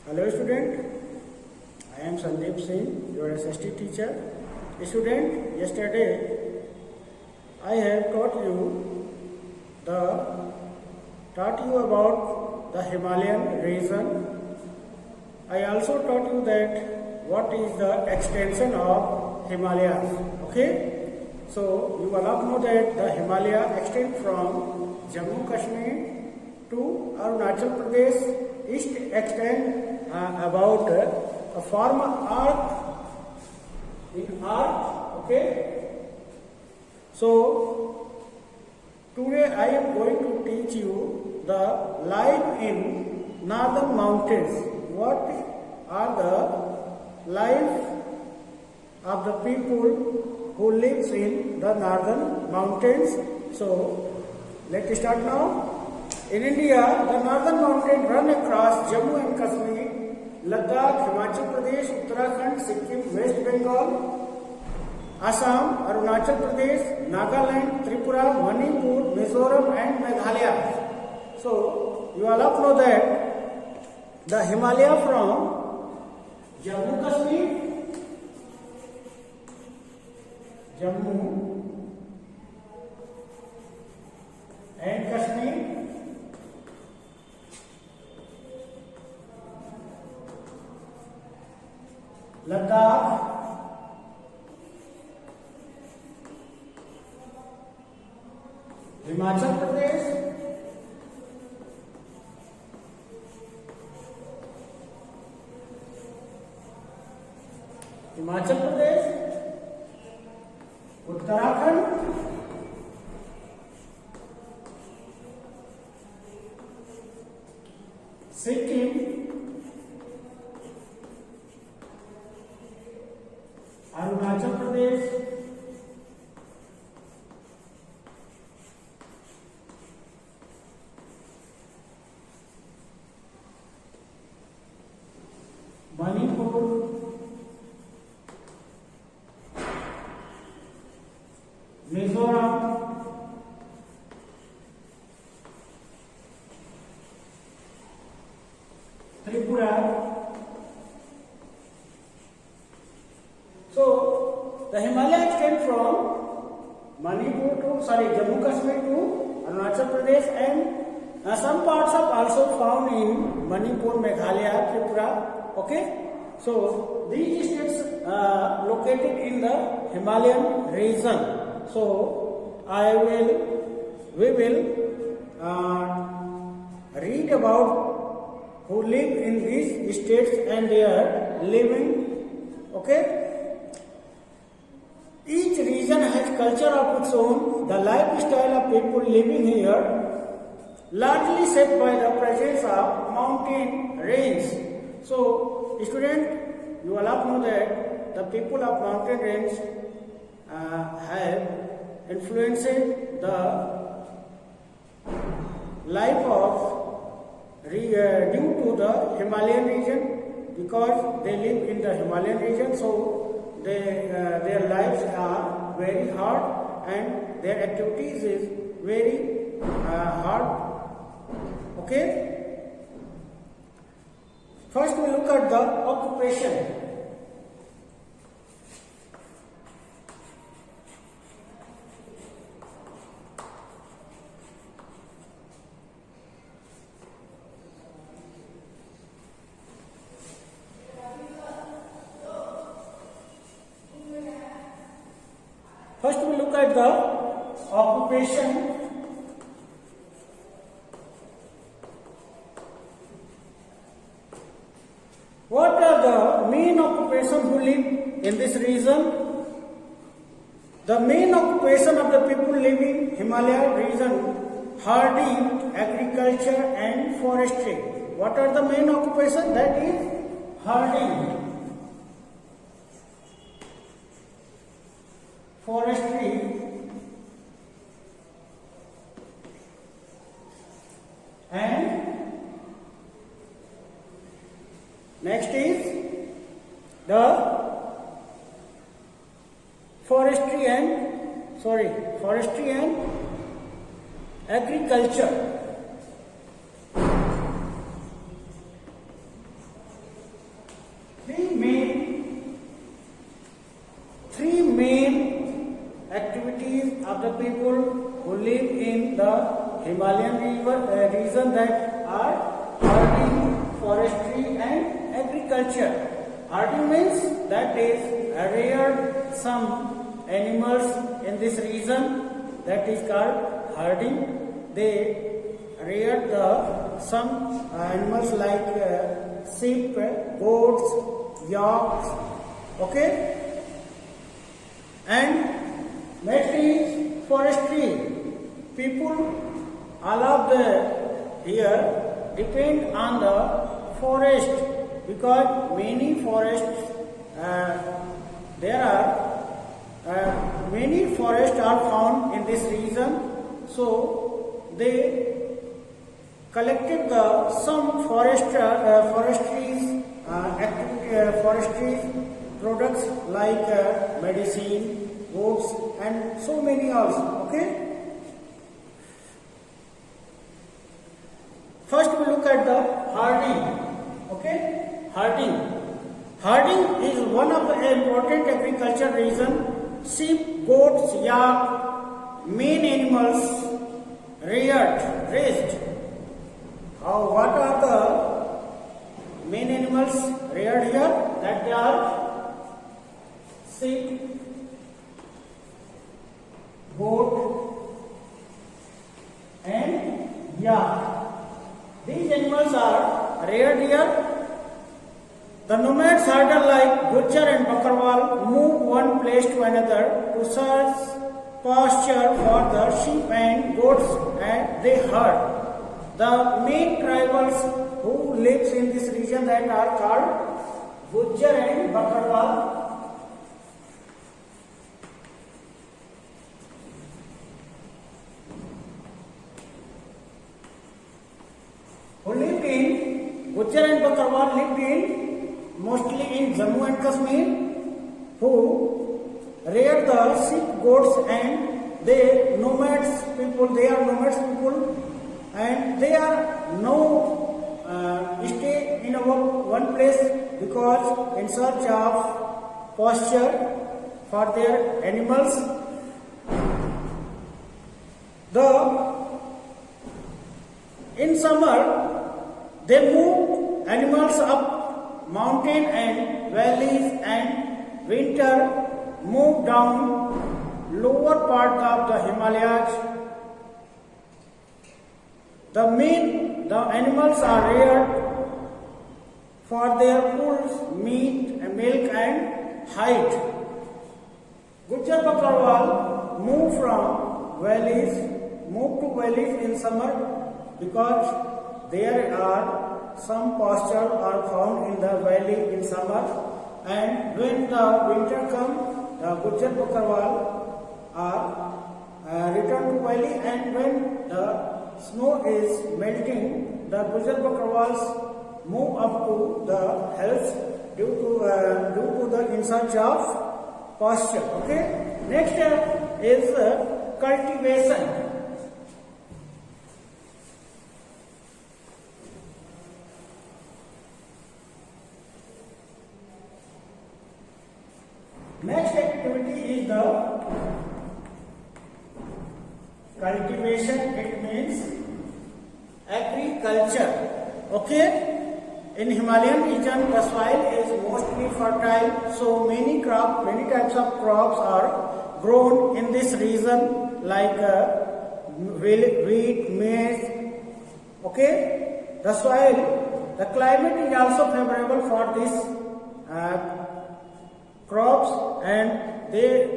Hello student, I am Sandeep Singh, your SST teacher. Student, yesterday I have taught you about the Himalayan region. I also taught you that what is the extension of Himalayas. Okay, so you all know that the Himalaya extend from Jammu Kashmir to Arunachal Pradesh. East extend about a form arc in arc. Okay, so today I am going to teach you the life in northern mountains. What are the life of the people who lives in the northern mountains? So let's start now. In India, the northern mountains run across Jammu and Kashmir, Ladakh, Himachal Pradesh, Uttarakhand, Sikkim, West Bengal, Assam, Arunachal Pradesh, Nagaland, Tripura, Manipur, Mizoram and Meghalaya. So you all know that the Himalaya from Jammu Kashmir, Jammu and Kashmir, Ladakh, Himachal Pradesh, Uttarakhand, Sikkim, Arunachal Pradesh, Manipur, Mizoram, Tripura. So the Himalaya extend from Jammu Kashmir to Arunachal Pradesh, and some parts are also found in Manipur, Meghalaya, Tripura. Okay, so these states located in the Himalayan region. So we will read about who live in these states and their living. Okay. Each region has culture of its own. The lifestyle of people living here largely set by the presence of mountain range. So, student, you all know that the people of mountain range have influenced the life due to the Himalayan region, because they live in the Himalayan region. So their lives are very hard and their activities is very hard. Okay. First we look at the occupation. First we look at the occupation. What are the main occupations who live in this region? The main occupation of the people living in Himalaya region: herding, agriculture and forestry. What are the main occupations? That is herding, forestry and next is the forestry and agriculture. Himalayan region that are hardy, forestry and agriculture. Hardy means that is reared some animals in this region, that is called hardy. They reared some animals like sheep, goats, yaks, okay. And next is forestry. People all of the here depend on the forest, because many forests there are many forests are found in this region. So they collected some forestry products like medicine, goods and so many also, okay. First we look at the herding, okay. Herding is one of the important agriculture reason. Sheep, goats, yak, main animals raised. What are the main animals reared here? That they are sheep, goat and yak. These animals are reared here. The nomads herder like Gujjar and Bakarwal move one place to another to search pasture for the sheep and goats, and they herd. The main tribals who lives in this region that are called Gujjar and Bakarwal. Who lived in Gujjar and Bakarwal lived in mostly in Jammu and Kashmir, who reared the sheep, goats, and they nomads people. They are nomads people, and they are no stay in one place because in search of pasture for their animals. In summer, they move animals up mountain and valleys, and winter move down lower part of the Himalayas. The animals are reared for their wool, meat, milk and hide. Gujjar Bakarwal move to valleys in summer because there are some pasture are found in the valley in summer, and when the winter comes, the Gujjar Bakarwal are return to valley, and when the snow is melting, the Gujjar Bakarwals move up to the hills due to the in search of pasture. Okay. Next is cultivation. Next activity is the cultivation. It means agriculture. Okay. In Himalayan region, the soil is mostly fertile, so many types of crops are grown in this region, like wheat, maize. Okay. The climate is also favorable for this crops, and they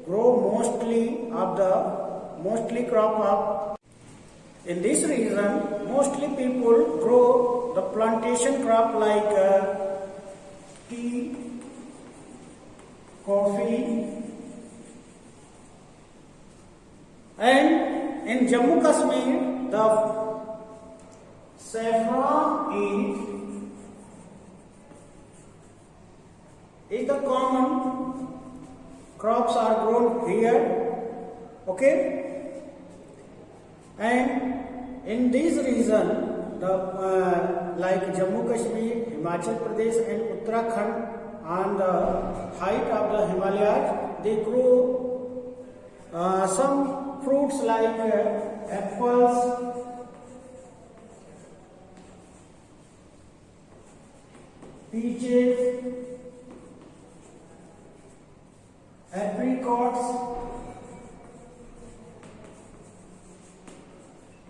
grow mostly crop up. In this region, mostly people grow the plantation crop like tea, coffee, and in Jammu Kashmir, the saffron is the common crops are grown here. Okay. And in this region, like Jammu Kashmir, Himachal Pradesh and Uttarakhand, on the height of the Himalayas, they grow some fruits like apples, peaches, apricots.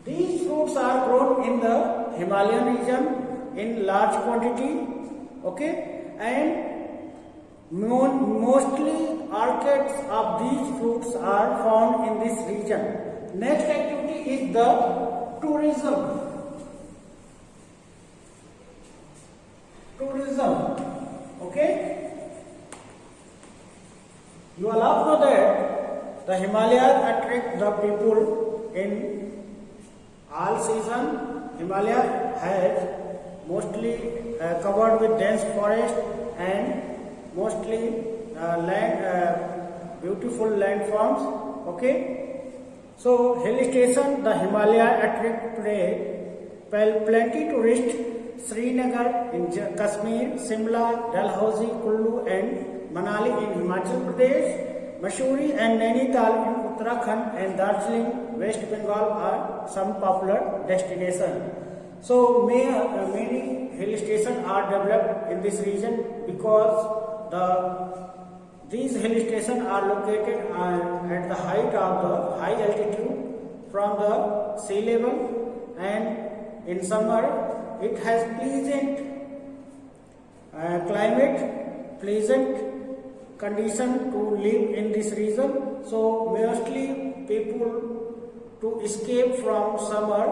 These fruits are grown in the Himalayan region in large quantity, okay, and mostly orchids of these fruits are found in this region. Next activity is the tourism. Okay. You all know that the Himalayas attract the people in all season. Himalaya has mostly covered with dense forest and mostly beautiful landforms. Okay, so hill station, the Himalaya attract today plenty tourists. Srinagar in Kashmir, Simla, Dalhousie, Kullu and Manali in Himachal Pradesh, Mussoorie and Nainital in Uttarakhand and Darjeeling, West Bengal are some popular destinations. So many hill stations are developed in this region because these hill stations are located at the height of the high altitude from the sea level, and in summer it has pleasant climate, pleasant condition to live in this region. So mostly people to escape from summer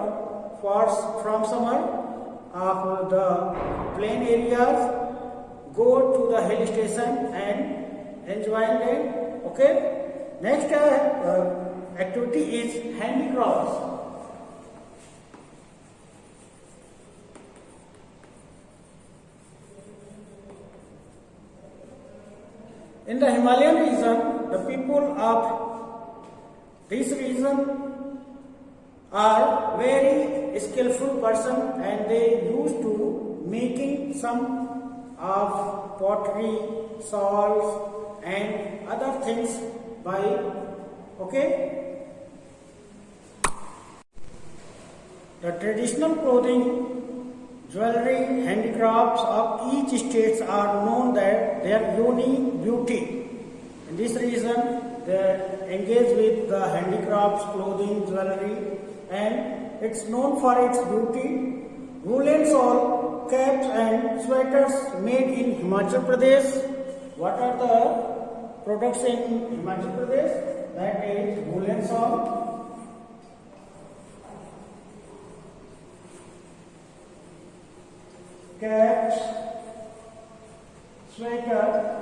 of the plain areas go to the hill station and enjoy them. Okay. Next activity is handicrafts. In the Himalayan region, the people of this region are very skillful person and they used to making some of pottery, salts and other things by, okay. The traditional clothing, jewelry, handicrafts of each state are known that their unique beauty. In this reason, they engage with the handicrafts, clothing, jewelry, and it's known for its beauty. Woolen shawl, caps and sweaters made in Himachal Pradesh. What are the products in Himachal Pradesh? That is woolen shawl, caps, sweater.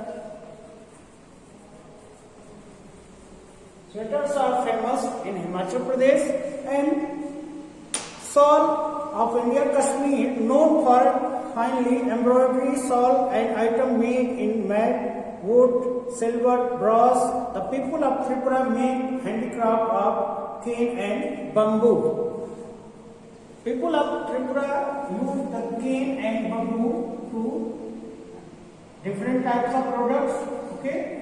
Sweaters are famous in Himachal Pradesh, and shawl of India, Kashmir, known for finely embroidery shawl and item made in mat, wood, silver, brass. The people of Tripura make handicraft of cane and bamboo. People of Tripura use the cane and bamboo to different types of products. Okay.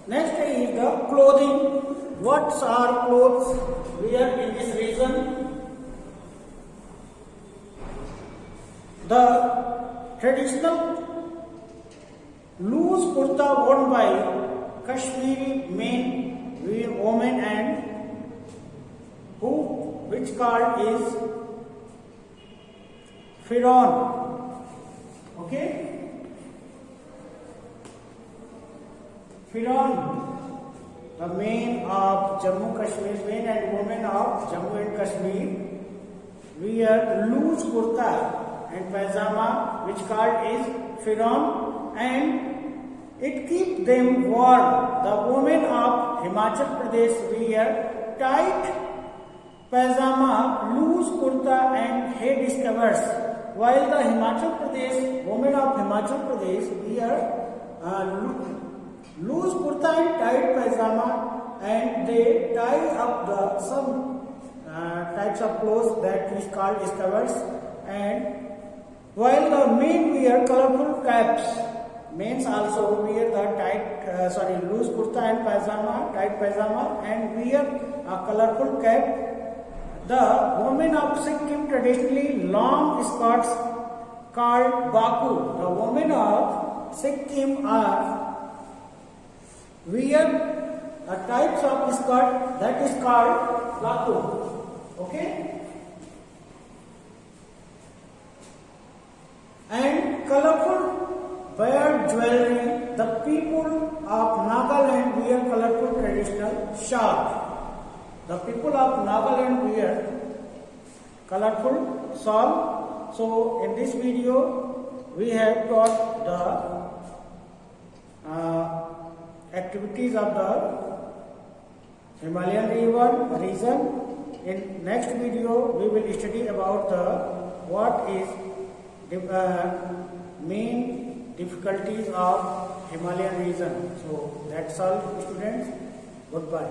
Next is the clothing. What are clothes wear in this region? The traditional loose kurta worn by Kashmiri men, women, and which called is Firon. Okay. Firon, the men of Jammu Kashmir, men and women of Jammu and Kashmir wear loose kurta and pajama, which called is Firon, and it keeps them warm. The women of Himachal Pradesh wear tight pajama, loose kurta and head covers, while the women of Himachal Pradesh wear loose kurta and tight pajama, and they tie up some types of clothes that is called covers, and while the men wear colorful caps. Men also wear the loose kurta and pajama, tight pajama, and wear a colorful cap. The women of Sikkim traditionally long skirts called baku. The women of Sikkim are wear a types of skirt that is called baku. Okay? And colorful wear jewelry. The people of Nagaland wear colorful traditional shawl. The people of Nagaland wear colorful shawl. So in this video we have taught the activities of the Himalayan region. In next video we will study about what is the main difficulties of Himalayan region. So that's all, students. Goodbye.